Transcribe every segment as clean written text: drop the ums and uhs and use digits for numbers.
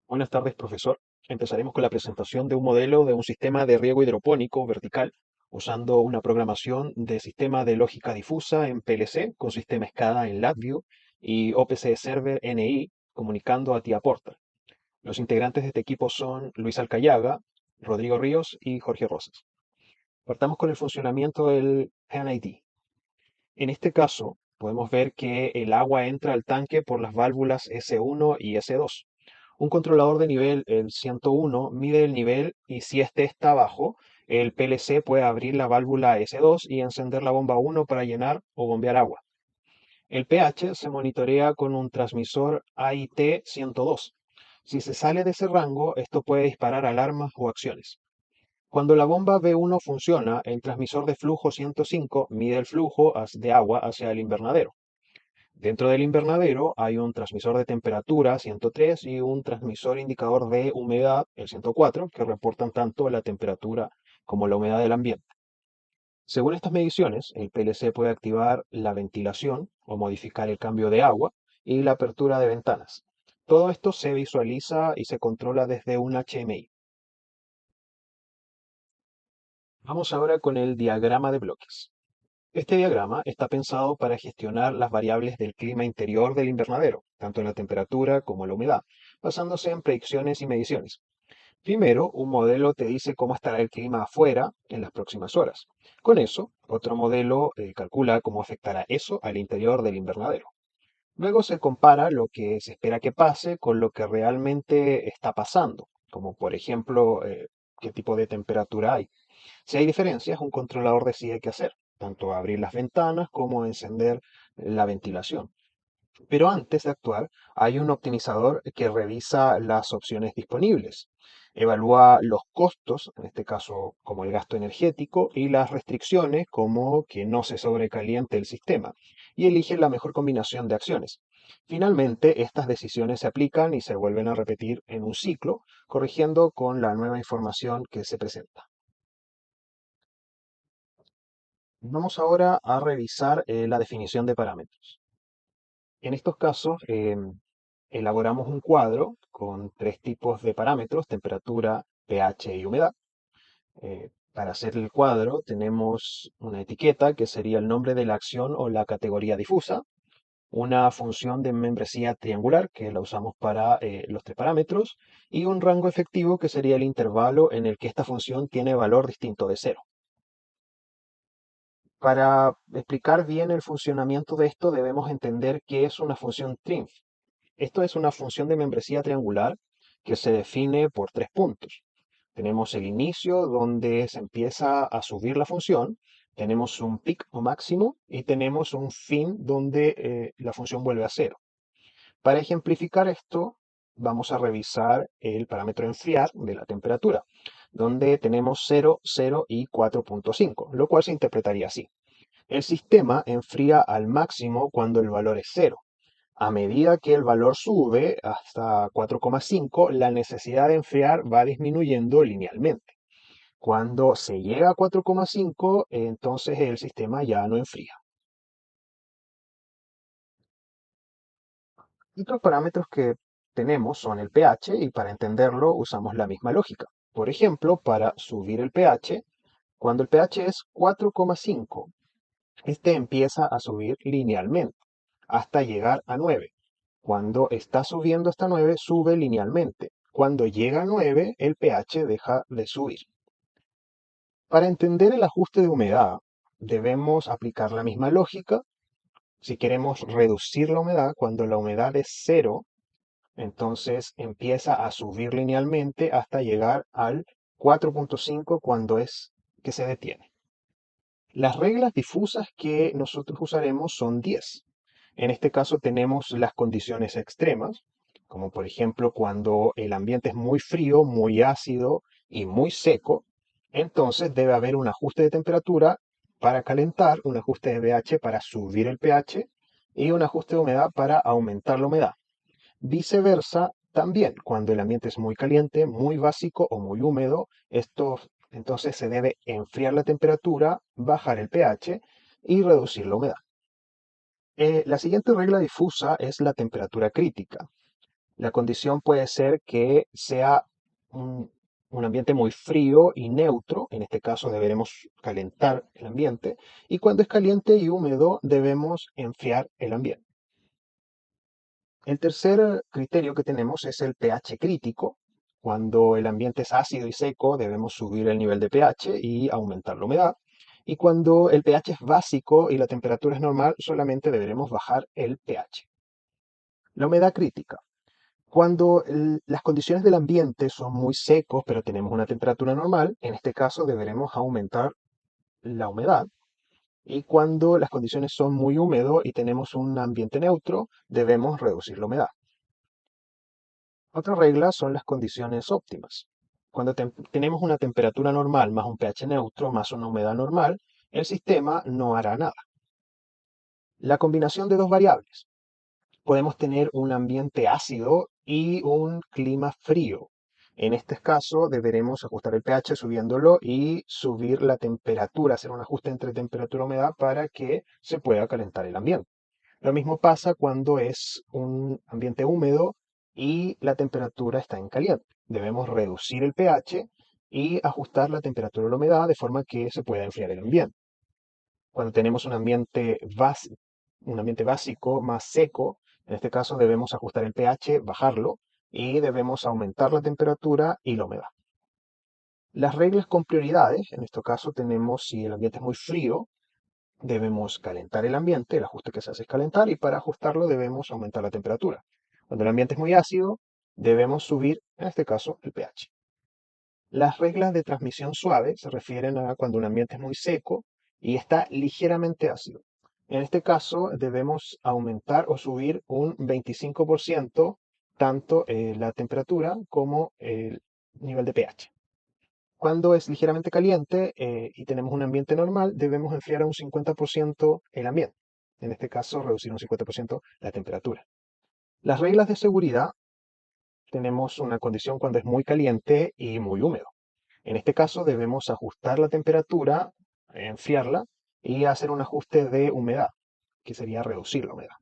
Buenas tardes, profesor. Empezaremos con la presentación de un modelo de un sistema de riego hidropónico vertical usando una programación de sistema de lógica difusa en PLC con sistema SCADA en LabVIEW y OPC Server NI comunicando a TIA Portal. Los integrantes de este equipo son Luis Alcayaga, Rodrigo Ríos y Jorge Rosas. Partamos con el funcionamiento del PAN-ID. En este caso, podemos ver que el agua entra al tanque por las válvulas S1 y S2. Un controlador de nivel, el 101, mide el nivel y si este está bajo, el PLC puede abrir la válvula S2 y encender la bomba 1 para llenar o bombear agua. El pH se monitorea con un transmisor AIT 102. Si se sale de ese rango, esto puede disparar alarmas o acciones. Cuando la bomba B1 funciona, el transmisor de flujo 105 mide el flujo de agua hacia el invernadero. Dentro del invernadero hay un transmisor de temperatura 103 y un transmisor indicador de humedad, el 104, que reportan tanto la temperatura como la humedad del ambiente. Según estas mediciones, el PLC puede activar la ventilación o modificar el cambio de agua y la apertura de ventanas. Todo esto se visualiza y se controla desde un HMI. Vamos ahora con el diagrama de bloques. Este diagrama está pensado para gestionar las variables del clima interior del invernadero, tanto en la temperatura como en la humedad, basándose en predicciones y mediciones. Primero, un modelo te dice cómo estará el clima afuera en las próximas horas. Con eso, otro modelo calcula cómo afectará eso al interior del invernadero. Luego se compara lo que se espera que pase con lo que realmente está pasando, como por ejemplo qué tipo de temperatura hay. Si hay diferencias, un controlador decide qué hacer, tanto abrir las ventanas como encender la ventilación. Pero antes de actuar, hay un optimizador que revisa las opciones disponibles, evalúa los costos, en este caso como el gasto energético, y las restricciones como que no se sobrecaliente el sistema, y elige la mejor combinación de acciones. Finalmente, estas decisiones se aplican y se vuelven a repetir en un ciclo, corrigiendo con la nueva información que se presenta. Vamos ahora a revisar la definición de parámetros. En estos casos, elaboramos un cuadro con tres tipos de parámetros: temperatura, pH y humedad. Para hacer el cuadro tenemos una etiqueta que sería el nombre de la acción o la categoría difusa, una función de membresía triangular que la usamos para los tres parámetros y un rango efectivo que sería el intervalo en el que esta función tiene valor distinto de cero. Para explicar bien el funcionamiento de esto debemos entender qué es una función TRINF. Esto es una función de membresía triangular que se define por tres puntos. Tenemos el inicio donde se empieza a subir la función, tenemos un pic o máximo y tenemos un fin donde la función vuelve a cero. Para ejemplificar esto, vamos a revisar el parámetro enfriar de la temperatura, donde tenemos 0, 0 y 4.5, lo cual se interpretaría así. El sistema enfría al máximo cuando el valor es cero. A medida que el valor sube hasta 4,5, la necesidad de enfriar va disminuyendo linealmente. Cuando se llega a 4,5, entonces el sistema ya no enfría. Otros parámetros que tenemos son el pH y para entenderlo usamos la misma lógica. Por ejemplo, para subir el pH, cuando el pH es 4,5, este empieza a subir linealmente hasta llegar a 9. Cuando está subiendo hasta 9, sube linealmente. Cuando llega a 9, el pH deja de subir. Para entender el ajuste de humedad, debemos aplicar la misma lógica. Si queremos reducir la humedad, cuando la humedad es cero, entonces empieza a subir linealmente hasta llegar al 4.5 cuando es que se detiene. Las reglas difusas que nosotros usaremos son 10. En este caso tenemos las condiciones extremas, como por ejemplo cuando el ambiente es muy frío, muy ácido y muy seco, entonces debe haber un ajuste de temperatura para calentar, un ajuste de pH para subir el pH y un ajuste de humedad para aumentar la humedad. Viceversa, también cuando el ambiente es muy caliente, muy básico o muy húmedo, esto entonces se debe enfriar la temperatura, bajar el pH y reducir la humedad. La siguiente regla difusa es la temperatura crítica. La condición puede ser que sea un, un ambiente muy frío y neutro, en este caso deberemos calentar el ambiente, y cuando es caliente y húmedo debemos enfriar el ambiente. El tercer criterio que tenemos es el pH crítico. Cuando el ambiente es ácido y seco, debemos subir el nivel de pH y aumentar la humedad. Y cuando el pH es básico y la temperatura es normal, solamente deberemos bajar el pH. La humedad crítica. Cuando las condiciones del ambiente son muy secos, pero tenemos una temperatura normal, en este caso deberemos aumentar la humedad. Y cuando las condiciones son muy húmedos y tenemos un ambiente neutro, debemos reducir la humedad. Otra regla son las condiciones óptimas. Cuando tenemos una temperatura normal más un pH neutro más una humedad normal, el sistema no hará nada. La combinación de dos variables. Podemos tener un ambiente ácido y un clima frío. En este caso, deberemos ajustar el pH subiéndolo y subir la temperatura, hacer un ajuste entre temperatura y humedad para que se pueda calentar el ambiente. Lo mismo pasa cuando es un ambiente húmedo y la temperatura está en caliente. Debemos reducir el pH y ajustar la temperatura y la humedad de forma que se pueda enfriar el ambiente. Cuando tenemos un ambiente básico más seco, en este caso debemos ajustar el pH, bajarlo y debemos aumentar la temperatura y la humedad. Las reglas con prioridades, en este caso tenemos si el ambiente es muy frío, debemos calentar el ambiente, el ajuste que se hace es calentar y para ajustarlo debemos aumentar la temperatura. Cuando el ambiente es muy ácido, debemos subir, en este caso, el pH. Las reglas de transmisión suave se refieren a cuando un ambiente es muy seco y está ligeramente ácido. En este caso, debemos aumentar o subir un 25% tanto la temperatura como el nivel de pH. Cuando es ligeramente caliente y tenemos un ambiente normal, debemos enfriar a un 50% el ambiente. En este caso, reducir un 50% la temperatura. Las reglas de seguridad, tenemos una condición cuando es muy caliente y muy húmedo. En este caso, debemos ajustar la temperatura, enfriarla y hacer un ajuste de humedad, que sería reducir la humedad.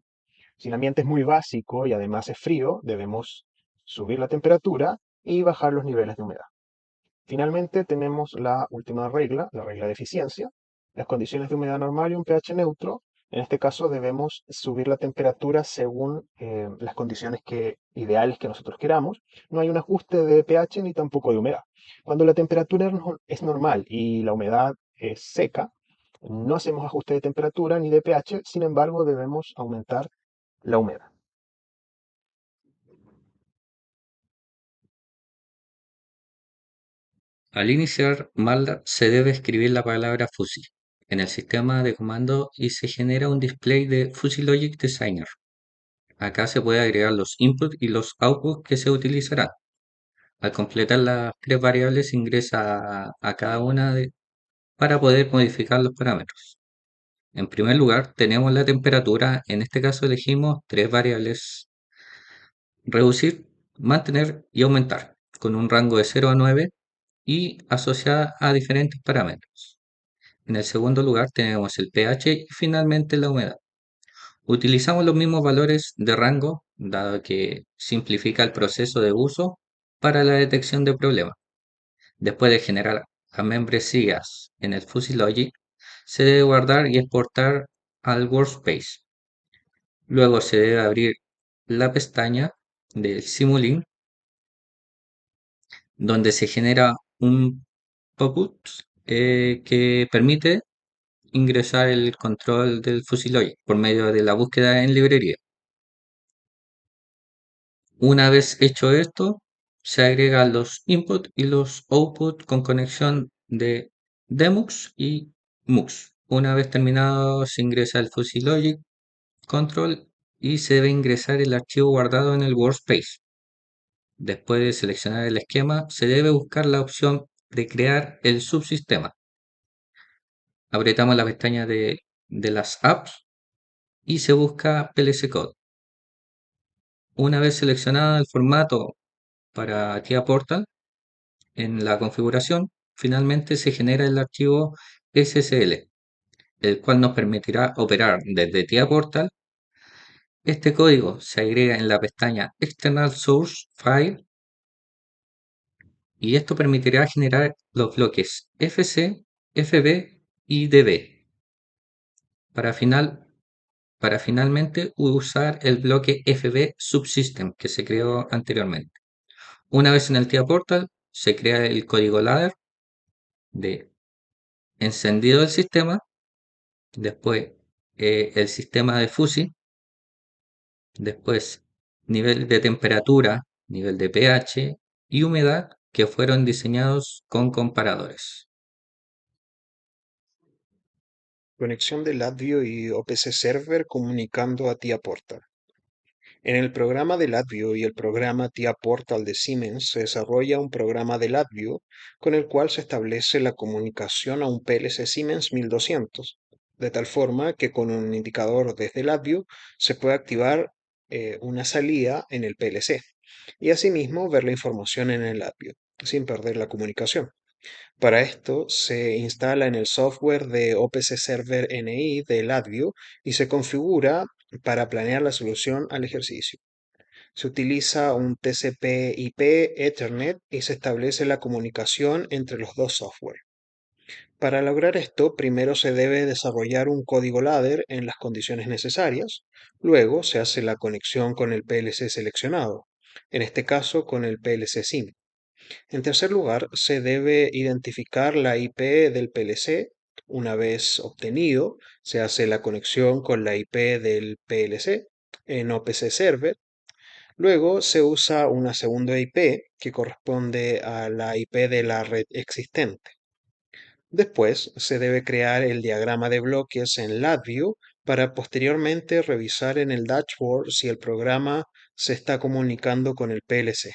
Si el ambiente es muy básico y además es frío, debemos subir la temperatura y bajar los niveles de humedad. Finalmente tenemos la última regla, la regla de eficiencia, las condiciones de humedad normal y un pH neutro. En este caso debemos subir la temperatura según las condiciones ideales que nosotros queramos. No hay un ajuste de pH ni tampoco de humedad. Cuando la temperatura es normal y la humedad es seca, no hacemos ajuste de temperatura ni de pH, sin embargo debemos aumentar la humedad. Al iniciar MATLAB se debe escribir la palabra Fuzzy en el sistema de comando y se genera un display de Fuzzy Logic Designer. Acá se puede agregar los inputs y los outputs que se utilizarán. Al completar las tres variables se ingresa a cada para poder modificar los parámetros. En primer lugar tenemos la temperatura, en este caso elegimos tres variables: reducir, mantener y aumentar, con un rango de 0 a 9 y asociada a diferentes parámetros. En el segundo lugar tenemos el pH y finalmente la humedad. Utilizamos los mismos valores de rango, dado que simplifica el proceso de uso para la detección de problemas. Después de generar a membresías en el Fuzzy Logic, se debe guardar y exportar al workspace. Luego se debe abrir la pestaña del Simulink, donde se genera un pop-up que permite ingresar el control del Fusiloid por medio de la búsqueda en librería. Una vez hecho esto, se agregan los input y los output con conexión de Demux y Mux. Una vez terminado, se ingresa el Fusilogic control y se debe ingresar el archivo guardado en el workspace. Después de seleccionar el esquema, se debe buscar la opción de crear el subsistema. Apretamos la pestaña de las apps y se busca PLC Code. Una vez seleccionado el formato para TIA Portal en la configuración, finalmente se genera el archivo SSL, el cual nos permitirá operar desde TIA Portal Este código se agrega en la pestaña External Source File y esto permitirá generar los bloques FC, FB y DB para, para finalmente usar el bloque FB Subsystem que se creó anteriormente. Una vez en el TIA Portal, se crea el código ladder de encendido del sistema, después el sistema de FUSI, después nivel de temperatura, nivel de pH y humedad que fueron diseñados con comparadores. Conexión de LabVIEW y OPC Server comunicando a TIA Portal. En el programa de LabVIEW y el programa TIA Portal de Siemens se desarrolla un programa de LabVIEW con el cual se establece la comunicación a un PLC Siemens 1200, de tal forma que con un indicador desde LabVIEW se puede activar una salida en el PLC y asimismo ver la información en el LabVIEW sin perder la comunicación. Para esto se instala en el software de OPC Server NI de LabVIEW y se configura para planear la solución al ejercicio. Se utiliza un TCP/IP Ethernet y se establece la comunicación entre los dos software. Para lograr esto, primero se debe desarrollar un código ladder en las condiciones necesarias, luego se hace la conexión con el PLC seleccionado, en este caso con el PLC SIM. En tercer lugar, se debe identificar la IP del PLC. Una vez obtenido, se hace la conexión con la IP del PLC en OPC Server. Luego se usa una segunda IP que corresponde a la IP de la red existente. Después se debe crear el diagrama de bloques en LabVIEW para posteriormente revisar en el dashboard si el programa se está comunicando con el PLC.